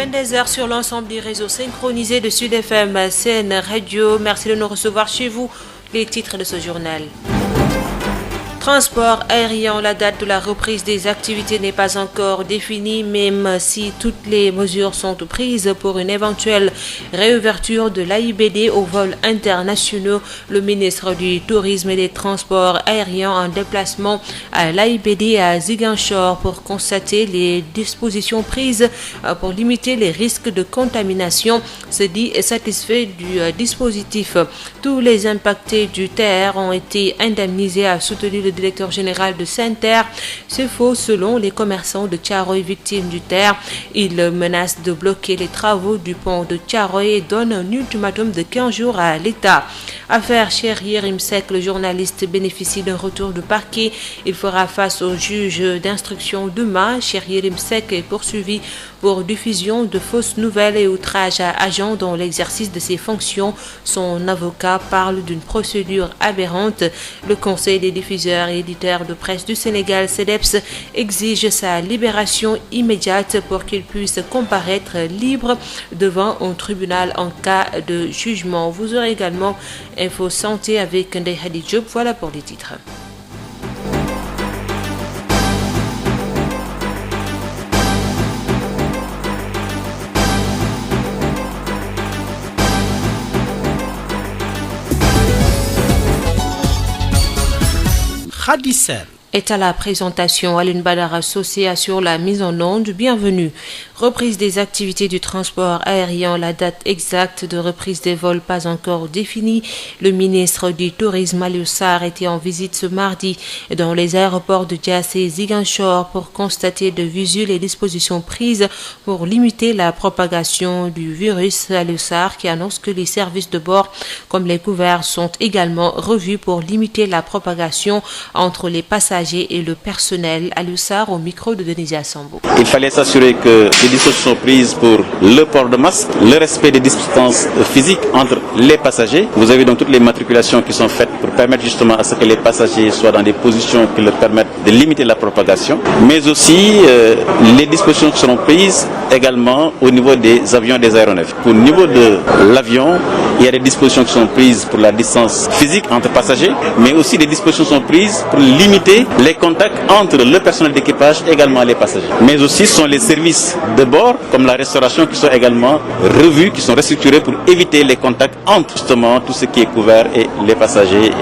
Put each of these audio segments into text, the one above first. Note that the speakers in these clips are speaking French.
22h sur l'ensemble des réseaux synchronisés de Sud FM, CN Radio. Merci de nous recevoir chez vous. Les titres de ce journal. Transport aérien, la date de la reprise des activités n'est pas encore définie, même si toutes les mesures sont prises pour une éventuelle réouverture de l'AIBD aux vols internationaux. Le ministre du Tourisme et des Transports aériens en déplacement à l'AIBD à Ziguinchor pour constater les dispositions prises pour limiter les risques de contamination se dit satisfait du dispositif. Tous les impactés du TER ont été indemnisés, a soutenu le directeur général de Saint-Terre. C'est faux selon les commerçants de Thiaroye victimes du TER. Ils menacent de bloquer les travaux du pont de Thiaroye et donnent un ultimatum de 15 jours à l'État. Affaire Cheikh Yérim Seck, le journaliste bénéficie d'un retour de parquet. Il fera face au juge d'instruction demain. Cheikh Yérim Seck est poursuivi pour diffusion de fausses nouvelles et outrage à agents dans l'exercice de ses fonctions. Son avocat parle d'une procédure aberrante. Le Conseil des diffuseurs et éditeurs de presse du Sénégal, CEDEPS, exige sa libération immédiate pour qu'il puisse comparaître libre devant un tribunal en cas de jugement. Vous aurez également Info Santé avec Ndeye Hadi Diop. Voilà pour les titres. Est à la présentation. Aline Badara Sosé assure la mise en onde. Bienvenue. Reprise des activités du transport aérien. La date exacte de reprise des vols pas encore définie. Le ministre du Tourisme Aliou Sarr était en visite ce mardi dans les aéroports de Diass et Ziguinchor pour constater de visu les dispositions prises pour limiter la propagation du virus. Aliou Sarr qui annonce que les services de bord comme les couverts sont également revus pour limiter la propagation entre les passagers et le personnel. Aliou Sarr au micro de Denisia Sambo. Il fallait s'assurer que les dispositions sont prises pour le port de masque, le respect des distances physiques entre les passagers. Vous avez donc toutes les matriculations qui sont faites pour permettre justement à ce que les passagers soient dans des positions qui leur permettent de limiter la propagation. Mais aussi, les dispositions qui seront prises également au niveau des avions et des aéronefs. Au niveau de l'avion, il y a des dispositions qui sont prises pour la distance physique entre passagers, mais aussi des dispositions sont prises pour limiter les contacts entre le personnel d'équipage et également les passagers. Mais aussi, ce sont les services de bord, comme la restauration, qui sont également revus, qui sont restructurés pour éviter les contacts entre justement tout ce qui est couvert et les passagers.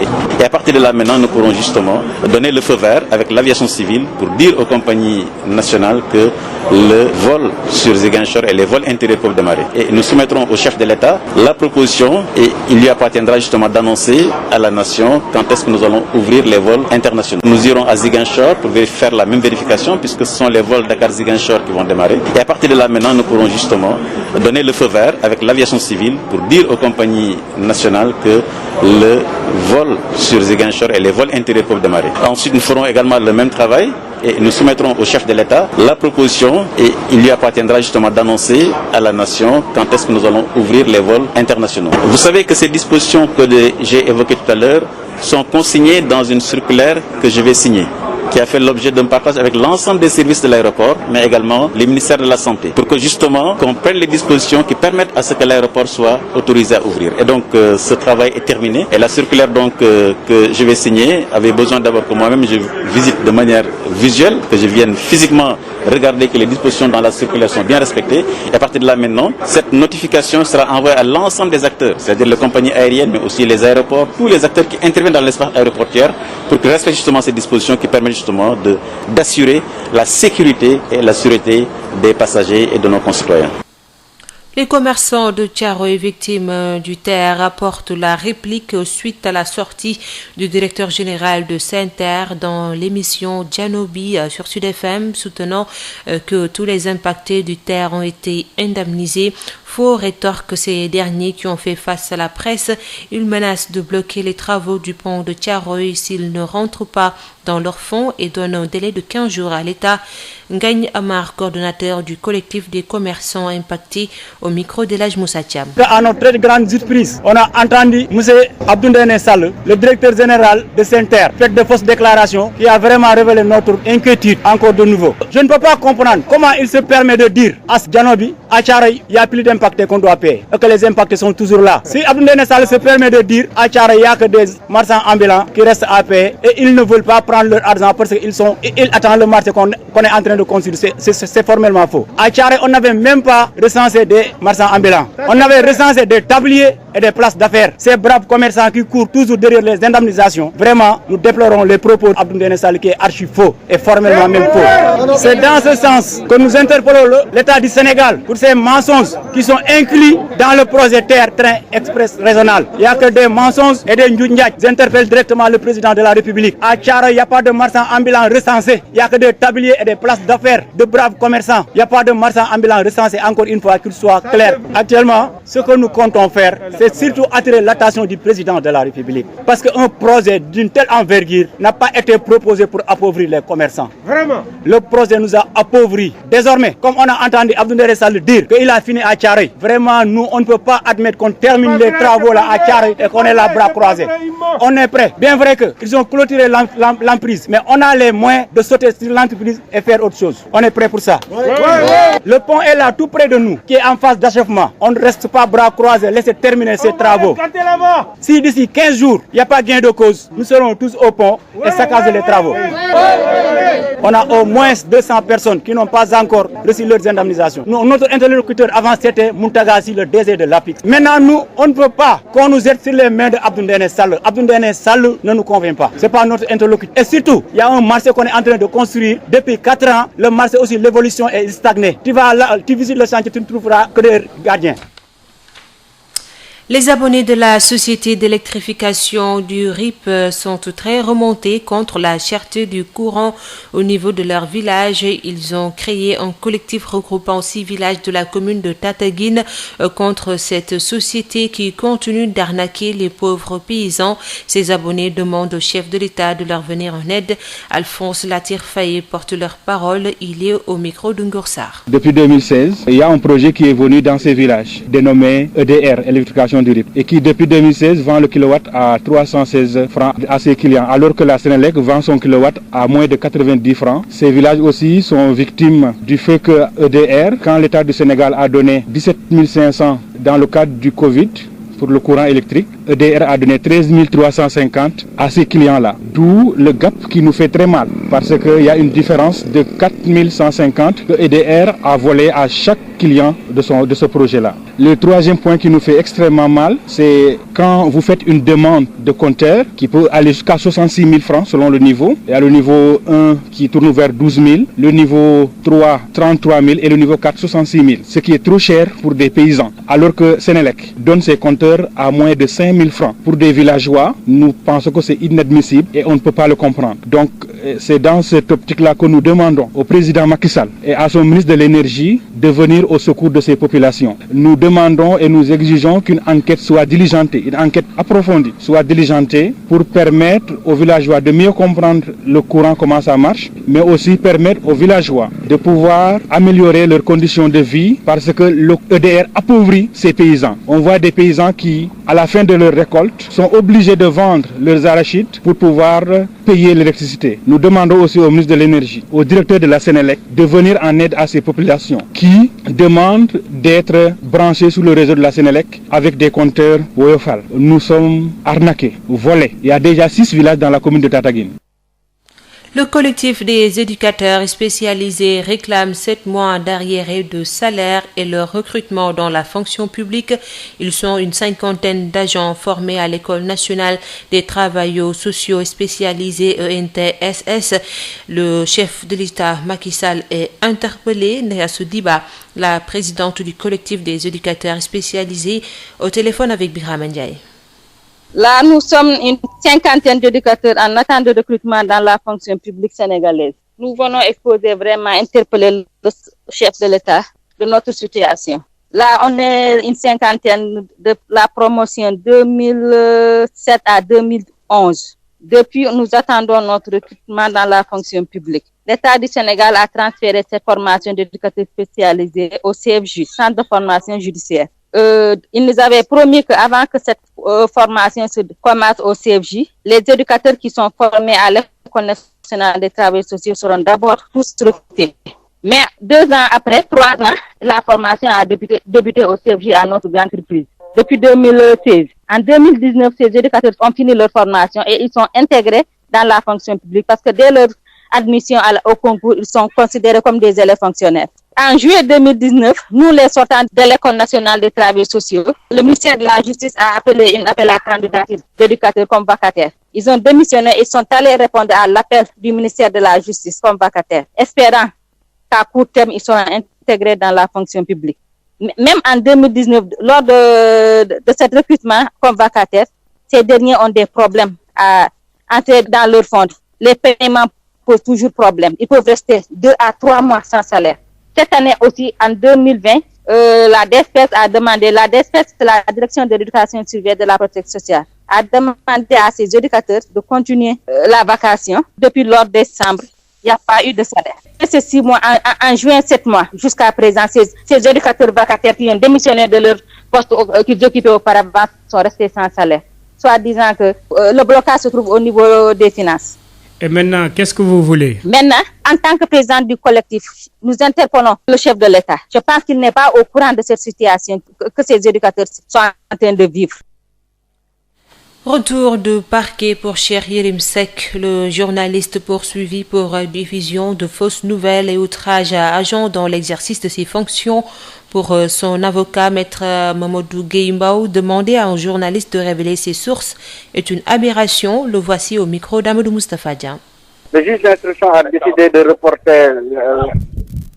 Et à partir de là, maintenant, nous pourrons justement donner le feu vert avec l'aviation civile pour dire aux compagnies nationales que le vol sur Ziguinchor et les vols intérieurs peuvent démarrer. Et nous soumettrons au chef de l'État la proposition et il lui appartiendra justement d'annoncer à la nation quand est-ce que nous allons ouvrir les vols internationaux. Nous irons à Ziguinchor pour faire la même vérification puisque ce sont les vols Dakar-Ziguinchor qui vont démarrer. Et à partir de là, maintenant, nous pourrons justement donner le feu vert avec l'aviation civile pour dire aux compagnies nationales que le vol sur Ziguinchor et les vols intérieurs peuvent démarrer. Ensuite, nous ferons également le même travail et nous soumettrons au chef de l'État la proposition et il lui appartiendra justement d'annoncer à la nation quand est-ce que nous allons ouvrir les vols internationaux. Vous savez que ces dispositions que j'ai évoquées tout à l'heure sont consignées dans une circulaire que je vais signer, qui a fait l'objet d'un partage avec l'ensemble des services de l'aéroport, mais également les ministères de la Santé, pour que justement qu'on prenne les dispositions qui permettent à ce que l'aéroport soit autorisé à ouvrir. Et donc ce travail est terminé. Et la circulaire donc que je vais signer avait besoin d'abord que moi-même je visite de manière visuelle, que je vienne physiquement regarder que les dispositions dans la circulaire sont bien respectées. Et à partir de là maintenant, cette notification sera envoyée à l'ensemble des acteurs, c'est-à-dire les compagnies aériennes, mais aussi les aéroports, tous les acteurs qui interviennent dans l'espace aéroportuaire, pour qu'ils respectent justement ces dispositions qui permettent justement d'assurer la sécurité et la sûreté des passagers et de nos concitoyens. Les commerçants de Thiaroye victimes du TER apportent la réplique suite à la sortie du directeur général de Saint-Terre dans l'émission Djanobi sur Sud FM, soutenant que tous les impactés du TER ont été indemnisés. Faux rétorque ces derniers qui ont fait face à la presse. Ils menacent de bloquer les travaux du pont de Thiaroye s'ils ne rentrent pas dans leur fonds et donnent un délai de 15 jours à l'État. Ngagne Amar, coordonnateur du collectif des commerçants impactés, au micro d'Elhadji Moussa Thiam. À notre très grande surprise, on a entendu M. Abdoundene Sall, le directeur général de Saint-Terre, faire de fausses déclarations qui a vraiment révélé notre inquiétude encore de nouveau. Je ne peux pas comprendre comment il se permet de dire à Djanobi, à Thiaroye, il y a plus d'impactés qu'on doit payer et que les impactés sont toujours là. Si Abdou Ndéné Sall se permet de dire à Thiaroye, il n'y a que des marchands ambulants qui restent à payer et ils ne veulent pas prendre leur argent parce qu'ils attendent le marché qu'on est en train de construire, c'est formellement faux. À Thiaroye, on n'avait même pas recensé des marchands ambulants. On avait recensé des tabliers et des places d'affaires. Ces braves commerçants qui courent toujours derrière les indemnisations, vraiment, nous déplorons les propos d'Abdou Ndéné Sall qui est archi faux et formellement même faux. C'est dans ce sens que nous interpellons l'État du Sénégal pour ces mensonges qui sont inclus dans le projet Terre Train Express Régional. Il n'y a que des mensonges et des ndjoudjadj. J'interpelle directement le président de la République. À Thiaroye, il n'y a pas de marchands ambulants recensés. Il n'y a que des tabliers et des places d'affaires de braves commerçants. Il n'y a pas de marchands ambulants recensés, encore une fois, qu'il soit clair. Actuellement, ce que nous comptons faire, c'est surtout attirer l'attention du président de la République. Parce qu'un projet d'une telle envergure n'a pas été proposé pour appauvrir les commerçants. Vraiment. Le projet nous a appauvris. Désormais, comme on a entendu Abdou Ndéné Sall dire qu'il a fini à Thiaroye, vraiment, nous, on ne peut pas admettre qu'on termine les travaux là à Thiaroye et qu'on ait la bras croisés. On est prêt. Bien vrai qu'ils ont clôturé l'emprise, mais on a les moyens de sauter sur l'entreprise et faire autre chose. On est prêt pour ça. Le pont est là, tout près de nous, qui est en phase d'achèvement. On ne reste pas bras croisés, laissez terminer ces travaux. Si d'ici 15 jours, il n'y a pas gain de cause, nous serons tous au pont et saccager les travaux. On a au moins 200 personnes qui n'ont pas encore reçu leurs indemnisations. Notre interlocuteur avant c'était Mountagassi, le DG de l'APIX. Maintenant, nous, on ne peut pas qu'on nous jette sur les mains de Abdou Ndéné Sall. Abdou Ndéné Sall ne nous convient pas. Ce n'est pas notre interlocuteur. Et surtout, il y a un marché qu'on est en train de construire depuis 4 ans. Le marché aussi, l'évolution est stagnée. Tu visites le chantier, tu ne trouveras que des gardiens. Les abonnés de la société d'électrification du RIP sont très remontés contre la cherté du courant au niveau de leur village. Ils ont créé un collectif regroupant 6 villages de la commune de Tataguine contre cette société qui continue d'arnaquer les pauvres paysans. Ces abonnés demandent au chef de l'État de leur venir en aide. Alphonse Latir-Faye porte leur parole. Il est au micro d'Ungorsar. Depuis 2016, il y a un projet qui est venu dans ces villages dénommé EDR, électrification du RIP, et qui depuis 2016 vend le kilowatt à 316 francs à ses clients, alors que la Sénélec vend son kilowatt à moins de 90 francs. Ces villages aussi sont victimes du fait que EDR, quand l'État du Sénégal a donné 17 500 dans le cadre du Covid, pour le courant électrique, EDR a donné 13 350 à ces clients-là. D'où le gap qui nous fait très mal, parce qu'il y a une différence de 4 150 que EDR a volé à chaque client de ce projet-là. Le troisième point qui nous fait extrêmement mal, c'est quand vous faites une demande de compteur qui peut aller jusqu'à 66 000 francs selon le niveau. Il y a le niveau 1 qui tourne vers 12 000, le niveau 3, 33 000 et le niveau 4, 66 000. Ce qui est trop cher pour des paysans. Alors que Sénélec donne ses compteurs à moins de 5 000 francs. Pour des villageois, nous pensons que c'est inadmissible et on ne peut pas le comprendre. Donc c'est dans cette optique-là que nous demandons au président Macky Sall et à son ministre de l'Énergie de venir au secours de ces populations. Nous demandons et nous exigeons qu'une enquête soit diligentée, une enquête approfondie soit diligentée pour permettre aux villageois de mieux comprendre le courant, comment ça marche, mais aussi permettre aux villageois de pouvoir améliorer leurs conditions de vie parce que le EDR appauvrit ces paysans. On voit des paysans qui, à la fin de leur récolte, sont obligés de vendre leurs arachides pour pouvoir payer l'électricité. Nous demandons aussi au ministre de l'Énergie, au directeur de la Sénélec, de venir en aide à ces populations qui demandent d'être branchées sous le réseau de la Sénélec avec des compteurs Woyofal. Nous sommes arnaqués, volés. Il y a déjà 6 villages dans la commune de Tataguine. Le collectif des éducateurs spécialisés réclame 7 mois d'arriérés de salaire et leur recrutement dans la fonction publique. Ils sont une 50aine d'agents formés à l'École nationale des travailleurs sociaux spécialisés ENTSS. Le chef de l'État, Macky Sall, est interpellé. Néa Soudiba, la présidente du collectif des éducateurs spécialisés, au téléphone avec Birame Ndiaye. Là, nous sommes une 50aine d'éducateurs en attente de recrutement dans la fonction publique sénégalaise. Nous venons exposer vraiment, interpeller le chef de l'État de notre situation. Là, on est une 50aine de la promotion 2007 à 2011. Depuis, nous attendons notre recrutement dans la fonction publique. L'État du Sénégal a transféré cette formation d'éducateurs spécialisés au CFJ, Centre de formation judiciaire. Il nous avait promis qu'avant que cette formation se commence au CFJ, les éducateurs qui sont formés à l'École nationale des travailleurs sociaux seront d'abord tous recrutés. Mais 2 ans après, 3 ans, la formation a débuté au CFJ à notre grande entreprise. Depuis 2016. En 2019, ces éducateurs ont fini leur formation et ils sont intégrés dans la fonction publique parce que dès leur admission au concours, ils sont considérés comme des élèves fonctionnaires. En juillet 2019, nous les sortants de l'École nationale des travailleurs sociaux, le ministère de la Justice a appelé une appel à candidature d'éducateurs comme vacataires. Ils ont démissionné et sont allés répondre à l'appel du ministère de la Justice comme vacataires, espérant qu'à court terme, ils seront intégrés dans la fonction publique. Même en 2019, lors de cet recrutement comme vacataires, ces derniers ont des problèmes à entrer dans leur fonds. Les paiements posent toujours problème. Ils peuvent rester 2 à 3 mois sans salaire. Cette année aussi, en 2020, la DSPES a demandé, la Direction de l'éducation surveillée de la protection sociale, a demandé à ses éducateurs de continuer la vacation. Depuis lors décembre, il n'y a pas eu de salaire. Et ces 6 mois, en juin, 7 mois, jusqu'à présent, ces éducateurs vacataires qui ont démissionné de leur poste qu'ils occupaient auparavant sont restés sans salaire. Soit disant que le blocage se trouve au niveau des finances. Et maintenant, qu'est-ce que vous voulez? Maintenant, en tant que président du collectif, nous interpellons le chef de l'État. Je pense qu'il n'est pas au courant de cette situation que ces éducateurs sont en train de vivre. Retour de parquet pour Cheikh Yérim Seck, le journaliste poursuivi pour diffusion de fausses nouvelles et outrage à agent dans l'exercice de ses fonctions. Pour son avocat, maître Mamadou Gueye Mbaw, demander à un journaliste de révéler ses sources est une aberration. Le voici au micro d'Amadou Moustapha Dian. Le juge d'instruction a décidé de reporter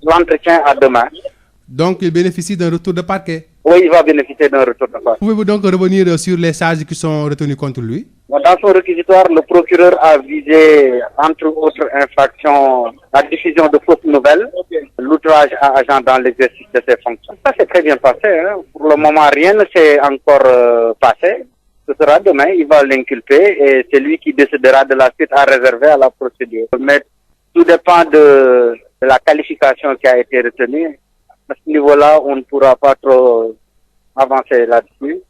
l'entretien à demain. Donc il bénéficie d'un retour de parquet? Oui, il va bénéficier d'un retour de parquet. Pouvez-vous donc revenir sur les charges qui sont retenues contre lui? Dans son réquisitoire, le procureur a visé, entre autres infractions, la diffusion de fausses nouvelles, l'outrage à agent dans l'exercice de ses fonctions. Ça s'est très bien passé. Pour le moment, rien ne s'est encore passé. Ce sera demain, il va l'inculper et c'est lui qui décidera de la suite à réserver à la procédure. Mais tout dépend de la qualification qui a été retenue. À ce niveau-là, on ne pourra pas trop avancer là-dessus.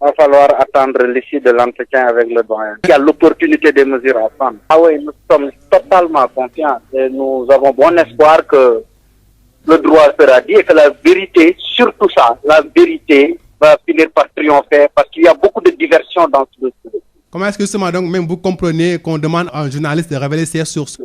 Il va falloir attendre l'issue de l'entretien avec le doyen. Il y a l'opportunité des mesures à prendre. Ah oui, nous sommes totalement confiants et nous avons bon espoir que le droit sera dit et que la vérité, surtout ça, la vérité va finir par triompher parce qu'il y a beaucoup de diversion dans ce dossier. Comment est-ce que justement donc même vous comprenez qu'on demande à un journaliste de révéler ses sources?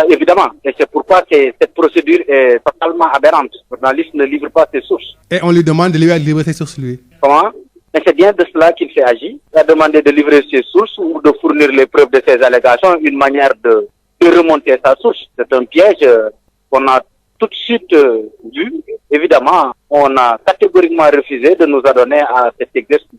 Évidemment, et c'est pourquoi cette procédure est totalement aberrante. Le journaliste ne livre pas ses sources. Et on lui demande de lui livrer ses sources, lui. Comment? Mais c'est bien de cela qu'il s'est agi. Il a demandé de livrer ses sources ou de fournir les preuves de ses allégations, une manière de remonter sa source. C'est un piège qu'on a tout de suite vu. Évidemment, on a catégoriquement refusé de nous adonner à cet exercice.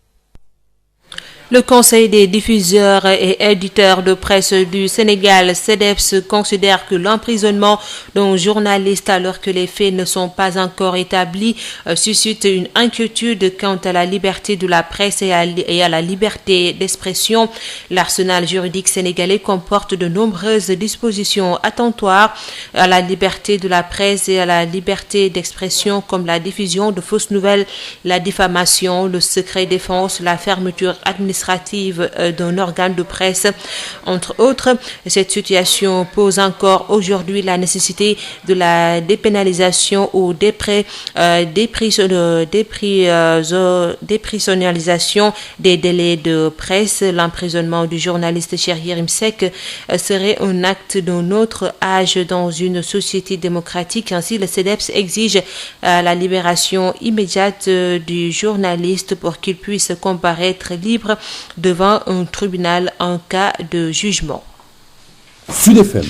Le Conseil des diffuseurs et éditeurs de presse du Sénégal, CDEPS, considère que l'emprisonnement d'un journaliste alors que les faits ne sont pas encore établis suscite une inquiétude quant à la liberté de la presse et à la liberté d'expression. L'arsenal juridique sénégalais comporte de nombreuses dispositions attentatoires à la liberté de la presse et à la liberté d'expression comme la diffusion de fausses nouvelles, la diffamation, le secret défense, la fermeture administrative d'un organe de presse, entre autres. Cette situation pose encore aujourd'hui la nécessité de la dépénalisation ou déprisonnalisation des délais de presse. L'emprisonnement du journaliste Cheikh Yérim Seck serait un acte d'un autre âge dans une société démocratique. Ainsi, le CDEPS exige la libération immédiate du journaliste pour qu'il puisse comparaître libre devant un tribunal en cas de jugement. Sud FM.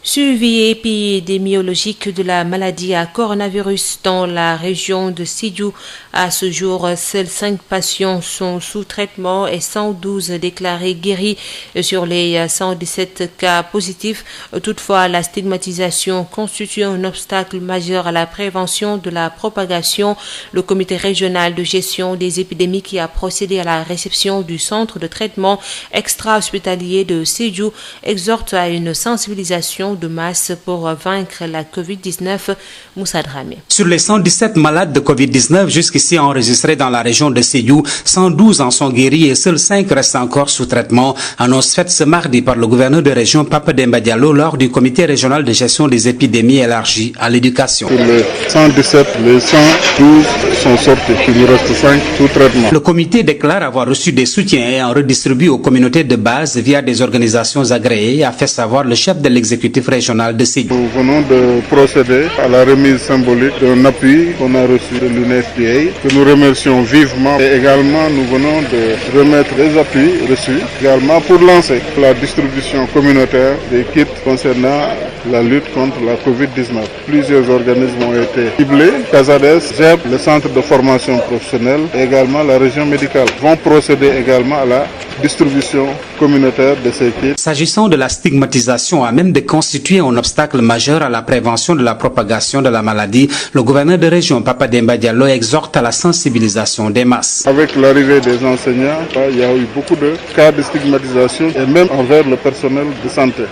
Suivi épidémiologique de la maladie à coronavirus dans la région de Sédhiou. À ce jour, seuls 5 patients sont sous traitement et 112 déclarés guéris sur les 117 cas positifs. Toutefois, la stigmatisation constitue un obstacle majeur à la prévention de la propagation. Le comité régional de gestion des épidémies qui a procédé à la réception du centre de traitement extra-hospitalier de Sédhiou exhorte à une sensibilisation de masse pour vaincre la Covid-19. Moussa Dramé. Sur les 117 malades de Covid-19 jusqu'ici enregistrés dans la région de Sédhiou, 112 en sont guéris et seuls 5 restent encore sous traitement. Annonce faite ce mardi par le gouverneur de région Papa Demba Diallo lors du comité régional de gestion des épidémies élargi à l'éducation. Sur les 117, les 112 sont sortis. Il nous reste 5 sous traitement. Le comité déclare avoir reçu des soutiens et en redistribue aux communautés de base via des organisations agréées, a fait savoir le chef de l'exécutif régional de Sédhiou. Nous venons de procéder à la remise symbolique d'un appui qu'on a reçu de l'UNFPA, que nous remercions vivement. Et également, nous venons de remettre des appuis reçus également pour lancer la distribution communautaire des kits concernant la lutte contre la Covid-19. Plusieurs organismes ont été ciblés. Casades, GEP, le centre de formation professionnelle et également la région médicale vont procéder également à la distribution communautaire de ces kits. S'agissant de la stigmatisation à même de constituer un obstacle majeur à la prévention de la propagation de la maladie, le gouverneur de région Papa Demba Diallo exhorte à la sensibilisation des masses. Avec l'arrivée des enseignants, il y a eu beaucoup de cas de stigmatisation et même envers le personnel de santé.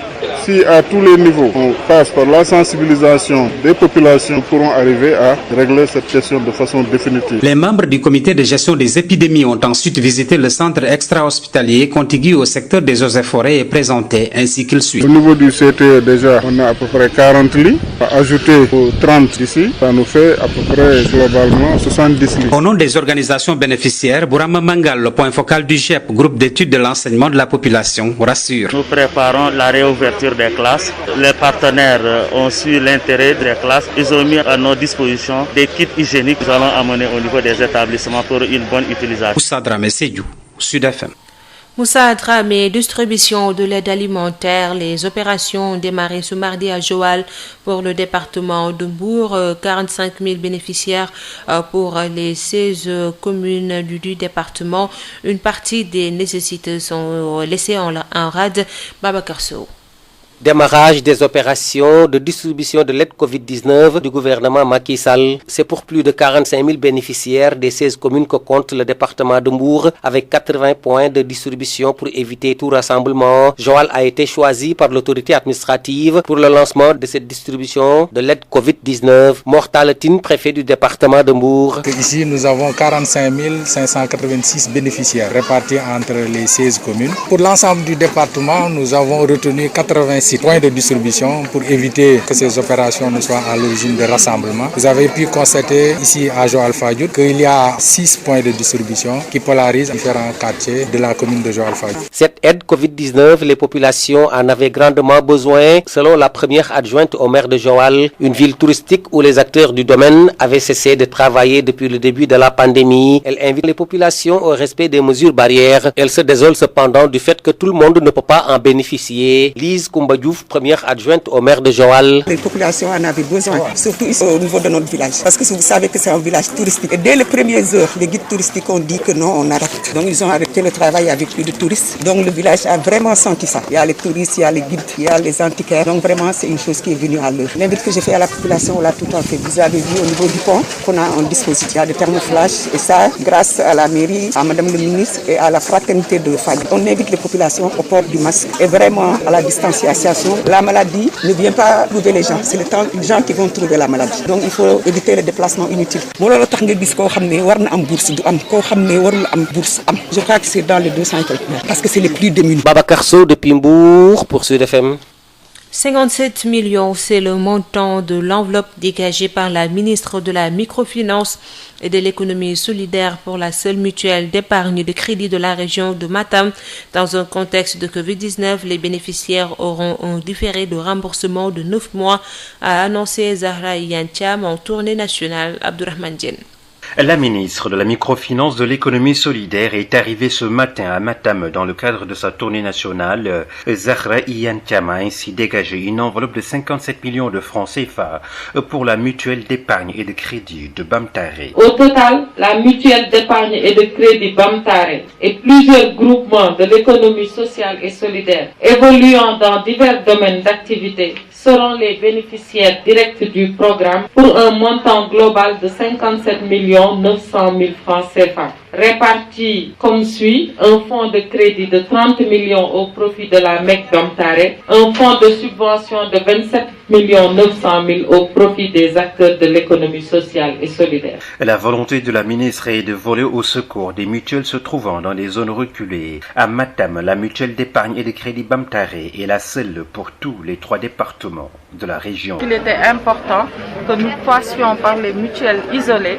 Si à tous les niveaux on passe par la sensibilisation des populations, nous pourrons arriver à régler cette question de façon définitive. Les membres du comité de gestion des épidémies ont ensuite visité le centre extra-hospitalier contigu au secteur des eaux et forêts et présenté ainsi qu'il suit. Au niveau du CTE, déjà, on a à peu près 40 lits. Ajouté aux 30 ici, ça nous fait à peu près globalement 70 lits. Au nom des organisations bénéficiaires, Bourama Mangal, le point focal du GEP, groupe d'études de l'enseignement de la population, rassure. Nous préparons la réouverture des classes. Les partenaires ont su l'intérêt des classes. Ils ont mis à nos dispositions des kits hygiéniques que nous allons amener au niveau des établissements pour une bonne utilisation. Moussa Dramé, Sédhiou, Sud FM. Moussa Dramé, distribution de l'aide alimentaire. Les opérations ont démarré ce mardi à Joal pour le département de Mbour. 45 000 bénéficiaires pour les 16 communes du département. Une partie des nécessités sont laissées en rade. Babacar Sow. Démarrage des opérations de distribution de l'aide Covid-19 du gouvernement Macky Sall. C'est pour plus de 45 000 bénéficiaires des 16 communes que compte le département de Mbour, avec 80 points de distribution pour éviter tout rassemblement. Joal a été choisi par l'autorité administrative pour le lancement de cette distribution de l'aide Covid-19. Mortal Tine, préfet du département de Mbour. Ici, nous avons 45 586 bénéficiaires répartis entre les 16 communes. Pour l'ensemble du département, nous avons retenu 86 points de distribution pour éviter que ces opérations ne soient à l'origine de rassemblement. Vous avez pu constater ici à Joal-Fadiouth qu'il y a 6 points de distribution qui polarisent différents quartiers de la commune de Joal-Fadiouth. Cette aide Covid-19, les populations en avaient grandement besoin. Selon la première adjointe au maire de Joal, une ville touristique où les acteurs du domaine avaient cessé de travailler depuis le début de la pandémie. Elle invite les populations au respect des mesures barrières. Elle se désole cependant du fait que tout le monde ne peut pas en bénéficier. Lise Koumba Diouf, première adjointe au maire de Joal. Les populations en avaient besoin, surtout ici au niveau de notre village. Parce que vous savez que c'est un village touristique. Et dès les premières heures, les guides touristiques ont dit que non, on arrête. Donc ils ont arrêté le travail avec plus de touristes. Donc le village a vraiment senti ça. Il y a les touristes, il y a les guides, il y a les antiquaires. Donc vraiment, c'est une chose qui est venue à l'heure. L'invite que j'ai fait à la population, on l'a tout en fait. Vous avez vu au niveau du pont qu'on a un dispositif. Il y a des thermoflages. Et ça, grâce à la mairie, à madame le ministre et à la fraternité de Fadi. On invite les populations au port du masque et vraiment à la distanciation. La maladie ne vient pas trouver les gens, c'est les gens qui vont trouver la maladie. Donc il faut éviter les déplacements inutiles. Je crois que c'est dans les 200 et quelques parce que c'est les plus démunis. Babacar Sow depuis Mbour pour Sud FM. 57 millions, c'est le montant de l'enveloppe dégagée par la ministre de la Microfinance et de l'économie solidaire pour la seule mutuelle d'épargne et de crédit de la région de Matam. Dans un contexte de Covid-19, les bénéficiaires auront un différé de remboursement de 9 mois, a annoncé Zahra Iyane en tournée nationale. Abdourahmane Diène. La ministre de la Microfinance de l'économie solidaire est arrivée ce matin à Matam dans le cadre de sa tournée nationale. Zahra Iyane Thiam a ainsi dégagé une enveloppe de 57 millions de francs CFA pour la mutuelle d'épargne et de crédit de Bamtare. Au total, la mutuelle d'épargne et de crédit Bamtare et plusieurs groupements de l'économie sociale et solidaire évoluant dans divers domaines d'activité seront les bénéficiaires directs du programme pour un montant global de 57 900 000 francs CFA. répartis comme suit: un fonds de crédit de 30 millions au profit de la MEC Bamtare, un fonds de subvention de 27 900 000 au profit des acteurs de l'économie sociale et solidaire. La volonté de la ministre est de voler au secours des mutuelles se trouvant dans les zones reculées. À Matam, la mutuelle d'épargne et de crédit Bamtare est la seule pour tous les 3 départements de la région. Il était important que nous passions par les mutuelles isolées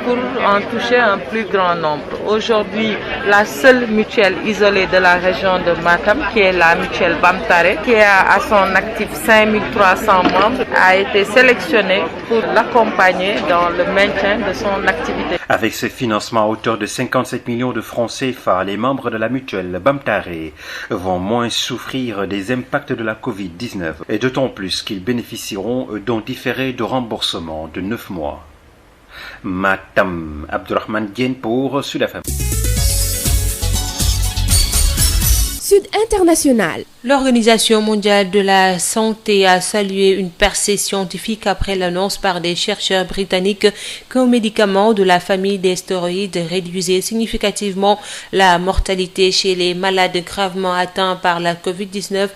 pour en toucher un plus grand nombre. Aujourd'hui, la seule mutuelle isolée de la région de Matam, qui est la mutuelle Bamtare, qui a à son actif 5300 membres, a été sélectionnée pour l'accompagner dans le maintien de son activité. Avec ce financement à hauteur de 57 millions de francs CFA, les membres de la mutuelle Bamtare vont moins souffrir des impacts de la Covid-19 et d'autant plus qu'ils bénéficieront d'un différé de remboursement de 9 mois. Matam, Abdurrahman Dien pour Sud FM. Sud International. L'Organisation mondiale de la santé a salué une percée scientifique après l'annonce par des chercheurs britanniques qu'un médicament de la famille des stéroïdes réduisait significativement la mortalité chez les malades gravement atteints par la Covid-19.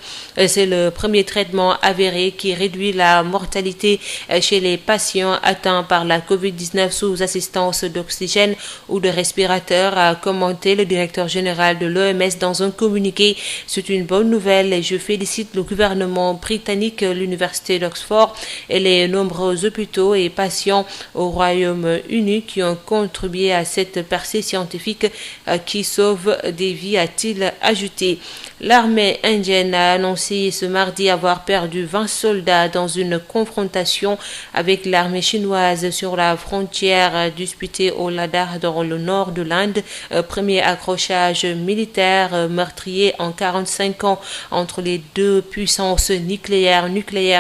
C'est le premier traitement avéré qui réduit la mortalité chez les patients atteints par la Covid-19 sous assistance d'oxygène ou de respirateur, a commenté le directeur général de l'OMS dans un communiqué. C'est une bonne nouvelle et je félicite le gouvernement britannique, l'université d'Oxford et les nombreux hôpitaux et patients au Royaume-Uni qui ont contribué à cette percée scientifique qui sauve des vies, a-t-il ajouté. L'armée indienne a annoncé ce mardi avoir perdu 20 soldats dans une confrontation avec l'armée chinoise sur la frontière disputée au Ladakh dans le nord de l'Inde. Premier accrochage militaire meurtrier en 45 ans entre les deux puissances nucléaires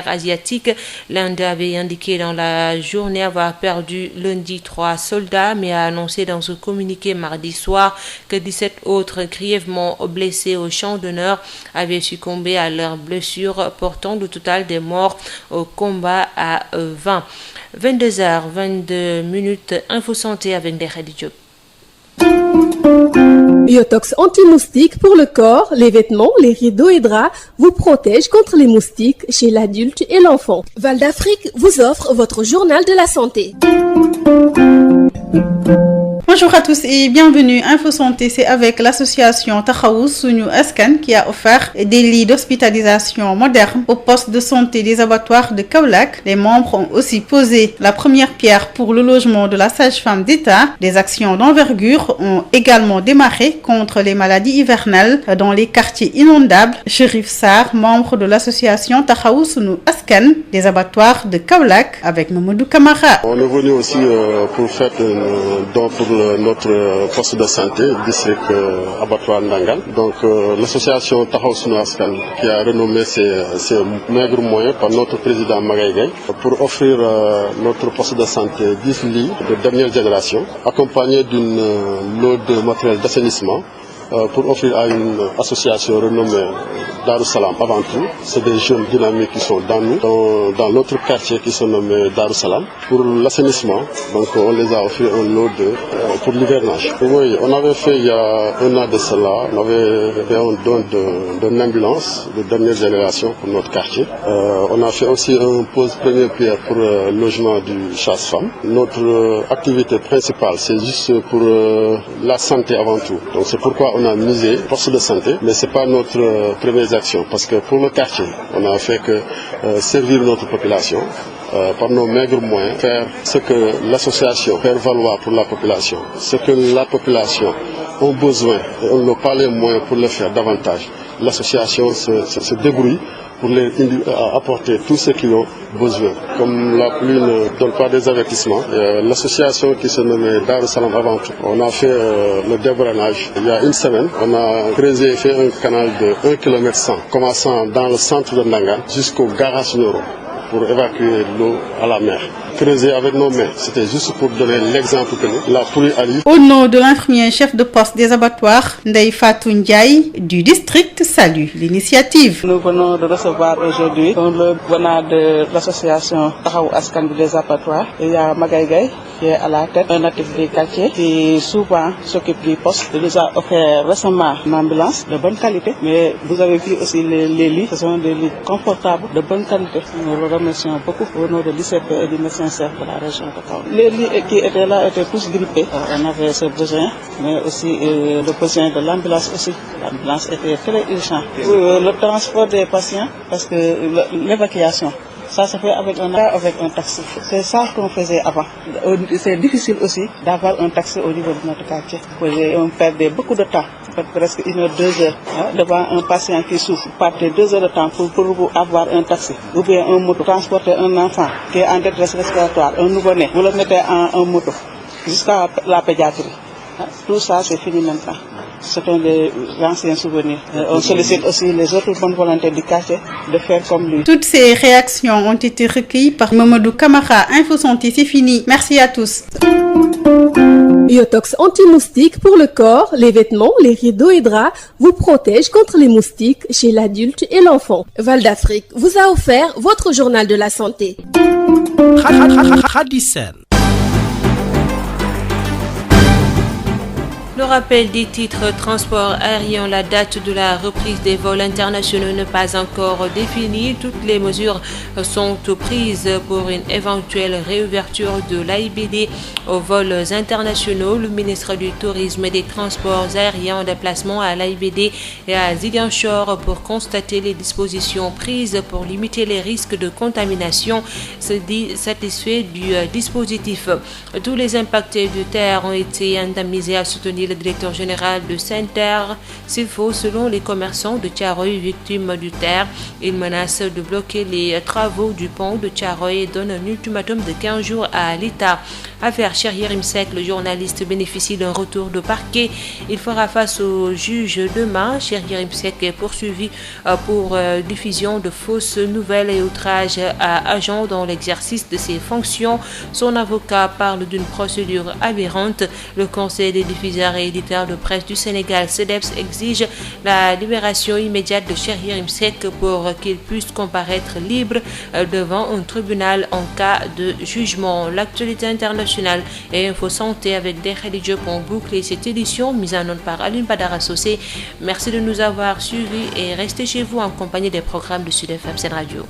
asiatiques. L'Inde avait indiqué dans la journée avoir perdu lundi 3 soldats, mais a annoncé dans un communiqué mardi soir que 17 autres grièvement blessés au champ d'honneur avaient succombé à leurs blessures, portant le total des morts au combat à 20. 22h22, Info Santé avec Ndeye Diop. Biotox anti-moustique pour le corps, les vêtements, les rideaux et draps vous protège contre les moustiques chez l'adulte et l'enfant. Val d'Afrique vous offre votre journal de la santé. Bonjour à tous et bienvenue. Info Santé, c'est avec l'association Taxawu Sunu Askan qui a offert des lits d'hospitalisation modernes au poste de santé des abattoirs de Kaolack. Les membres ont aussi posé la première pierre pour le logement de la sage-femme d'État. Des actions d'envergure ont également démarré contre les maladies hivernales dans les quartiers inondables. Chérif Sarr, membre de l'association Taxawu Sunu Askan des abattoirs de Kaolack, avec Mamadou Camara. On est venu aussi pour faire un don pour notre poste de santé, district abattoir Ndangal. Donc l'association Taxawu Sunu Askan qui a renommé ses maigres moyens par notre président Magaye pour offrir notre poste de santé 10 lits de dernière génération, accompagné d'une lot de matériel d'assainissement pour offrir à une association renommée Darussalam avant tout. C'est des jeunes dynamiques qui sont dans nous, dans l'autre quartier qui sont nommés Darussalam. Pour l'assainissement, donc on les a offert un lot pour l'hivernage. Oui, on avait fait il y a un an de cela, on avait fait un don d'une ambulance de dernière génération pour notre quartier. On a fait aussi une pause première pierre pour le logement du chasse-femme. Notre activité principale, c'est juste pour la santé avant tout. Donc c'est pourquoi on a misé poste de santé, mais c'est pas notre première action, parce que pour le quartier, on a fait que servir notre population par nos maigres moyens, faire ce que l'association fait valoir pour la population, ce que la population a besoin, et on n'a pas les moyens pour le faire davantage. L'association se débrouille pour les apporter tout ce qu'ils ont besoin. Comme la pluie ne donne pas des avertissements, l'association qui se nommait Darussalam avant tout, on a fait le débranage. Il y a une semaine, on a creusé et fait un canal de 1,1 km, commençant dans le centre de Ndangal jusqu'au garage Noro pour évacuer l'eau à la mer. Creuser avec nos mains, c'était juste pour donner l'exemple que la pluie arrive. Au nom de l'infirmier chef de poste des abattoirs, Ndeye Fatou Ndiaye du district salue l'initiative. Nous venons de recevoir aujourd'hui le venant de l'association Taxawu Askan des abattoirs. Il y a Magaye qui est à la tête, un natif des quartiers qui souvent s'occupe du poste. Il nous a offert récemment une ambulance de bonne qualité, mais vous avez vu aussi les lits, ce sont des lits confortables de bonne qualité. Nous le remercions beaucoup au nom de l'ICP et du médecin chef de la région de Kaolack. Les lits qui étaient là étaient tous grippés. On avait ce besoin, mais aussi le besoin de l'ambulance aussi. L'ambulance était très urgente. Le transport des patients, parce que l'évacuation, ça se fait avec un taxi. C'est ça qu'on faisait avant. C'est difficile aussi d'avoir un taxi au niveau de notre quartier. On perdait beaucoup de temps, presque 1 heure, 2 heures, devant un patient qui souffre. Partez 2 heures de temps pour avoir un taxi. Ou bien un moto, transporter un enfant qui est en détresse respiratoire, un nouveau-né, vous le mettez en moto jusqu'à la pédiatrie. Tout ça, c'est fini maintenant. Ce sont des anciens souvenirs. On sollicite aussi les autres bonnes volontés du quartier de faire comme lui. Toutes ces réactions ont été recueillies par Mamadou Camara. Info Santé, c'est fini. Merci à tous. Yotox anti-moustique pour le corps, les vêtements, les rideaux et draps vous protège contre les moustiques chez l'adulte et l'enfant. Val d'Afrique vous a offert votre journal de la santé. Le rappel des titres transport aérien, la date de la reprise des vols internationaux n'est pas encore définie. Toutes les mesures sont prises pour une éventuelle réouverture de l'AIBD aux vols internationaux. Le ministre du Tourisme et des Transports aériens en déplacement à l'AIBD et à Ziguinchor pour constater les dispositions prises pour limiter les risques de contamination se dit satisfait du dispositif. Tous les impactés de terre ont été indemnisés, à soutenir le directeur général de Saint-Terre. S'il faut, selon les commerçants de Thiaroye victimes du terre, il menace de bloquer les travaux du pont de Thiaroye et donne un ultimatum de 15 jours à l'État. Affaire Cheikh Yérim Seck, le journaliste bénéficie d'un retour de parquet. Il fera face au juge demain. Cheikh Yérim Seck est poursuivi pour diffusion de fausses nouvelles et outrage à agents dans l'exercice de ses fonctions. Son avocat parle d'une procédure aberrante. Le Conseil des diffuseurs et éditeurs de presse du Sénégal, CEDEPS, exige la libération immédiate de Cheikh Yérim Seck pour qu'il puisse comparaître libre devant un tribunal en cas de jugement. L'actualité internationale et Info Santé avec Dekhali Diop ont bouclé cette édition mise en onde par Aline Badara Socé. Merci de nous avoir suivis et restez chez vous en compagnie des programmes de Sud FM Sen Radio.